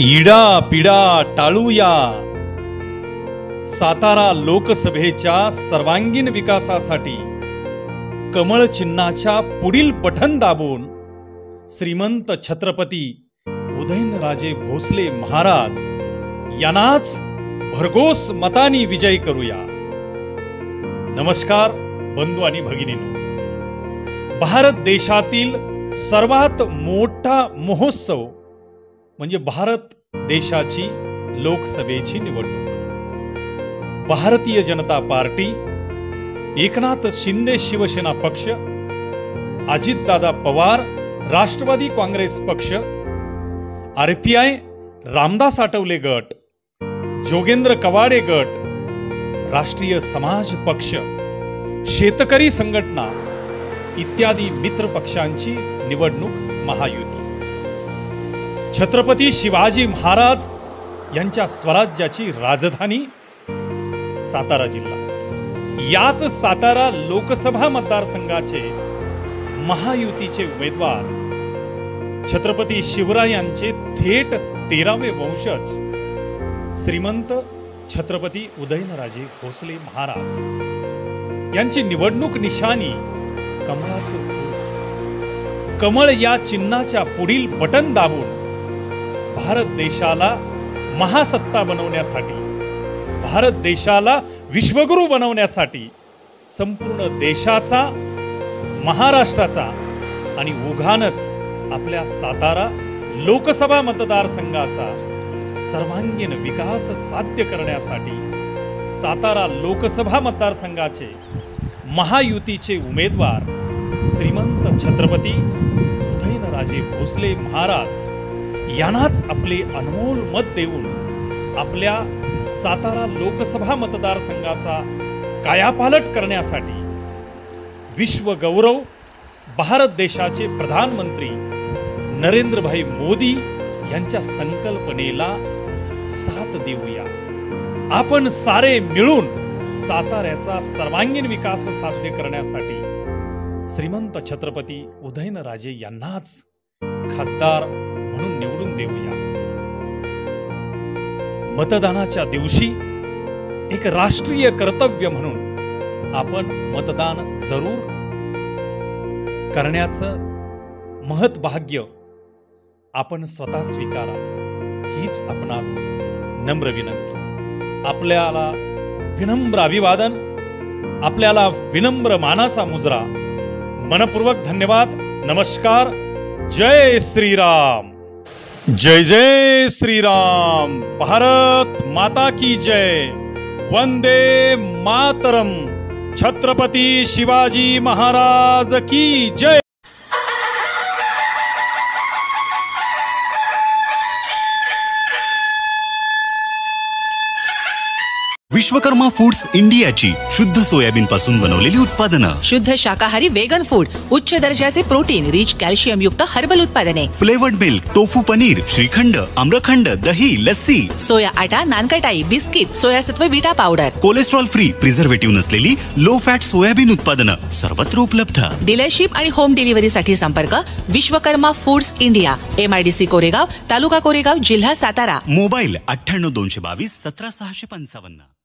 इडा पिडा टाळूया। सातारा लोकसभेच्या सर्वांगीण विकासासाठी कमळ चिन्हाच्या पुढील बटन दाबून श्रीमंत छत्रपती उदयनराजे भोसले महाराज यांनाच भरघोस मतांनी विजयी करूया। नमस्कार बंधू आणि भगिनींनो, भारत देशातील सर्वात मोठा महोत्सव म्हणजे भारत देशाची लोकसभेची निवडणूक। भारतीय जनता पार्टी, एकनाथ शिंदे शिवसेना पक्ष, अजितदादा पवार राष्ट्रवादी काँग्रेस पक्ष, RPI रामदास आठवले गट, जोगेंद्र कवाडे गट, राष्ट्रीय समाज पक्ष, शेतकरी संघटना इत्यादी मित्र पक्षांची निवडणूक महायुती। छत्रपती शिवाजी महाराज यांच्या स्वराज्याची राजधानी सातारा जिल्हा। याच सातारा लोकसभा मतदारसंघाचे महायुतीचे उमेदवार छत्रपती शिवरायांचे थेट 13वे वंशज श्रीमंत छत्रपती उदयनराजे भोसले महाराज यांची निवडणूक निशाणी कमळाचं फूल। कमळ या चिन्हाच्या पुढील बटन दाबून भारत देशाला महासत्ता बनवण्यासाठी, भारत देशाला विश्वगुरू बनवण्यासाठी संपूर्ण देशाचा, महाराष्ट्राचा आणि ओघानच आपल्या सातारा लोकसभा मतदारसंघाचा सर्वांगीण विकास साध्य करण्यासाठी सातारा लोकसभा मतदारसंघाचे महायुतीचे उमेदवार श्रीमंत छत्रपती उदयनराजे भोसले महाराज यांनाच आपले अनमोल मत देऊन आपल्या सातारा लोकसभा मतदारसंघाचा कायापालट करण्यासाठी विश्व गौरव भारत देशाचे प्रधानमंत्री नरेंद्रभाई मोदी यांच्या संकल्पनेला साथ देऊया। आपण सारे मिळून साताऱ्याचा सर्वांगीण विकास साध्य करण्यासाठी श्रीमंत छत्रपती उदयनराजे यांनाच खासदार म्हणून निवडून देऊया। मतदानाच्या दिवशी एक राष्ट्रीय कर्तव्य म्हणून आपण मतदान जरूर करण्याचं महत् भाग्य आपण स्वतः स्वीकारा, हीच आपणास नम्र विनंती। आपल्याला विनम्र अभिवादन, आपल्याला विनम्र मानाचा मुजरा। मनपूर्वक धन्यवाद। नमस्कार। जय श्रीराम। जय जय श्रीराम। भारत माता की जय। वंदे मातरम। छत्रपती शिवाजी महाराज की जय। विश्वकर्मा फूड्स इंडियाची शुद्ध सोयाबीन पासून बनवलेली उत्पादनं, शुद्ध शाकाहारी वेगन फूड, उच्च दर्जाचे प्रोटीन रिच कॅल्शियम युक्त हर्बल उत्पादने, flavoured milk, tofu paneer, shrikhand, आम्रखंड, दही, लस्सी, सोया आटा, नानकटाई, बिस्किट, सोयासत्व beta powder, cholesterol free, preservative नसलेली लो फॅट सोयाबीन उत्पादनं सर्वत्र उपलब्ध। डीलरशिप आणि होम डिलिव्हरी साठी संपर्क Vishwakarma foods India, MIDC Koregaon, taluka Koregaon, जिल्हा सातारा। मोबाईल 98 222 17 655।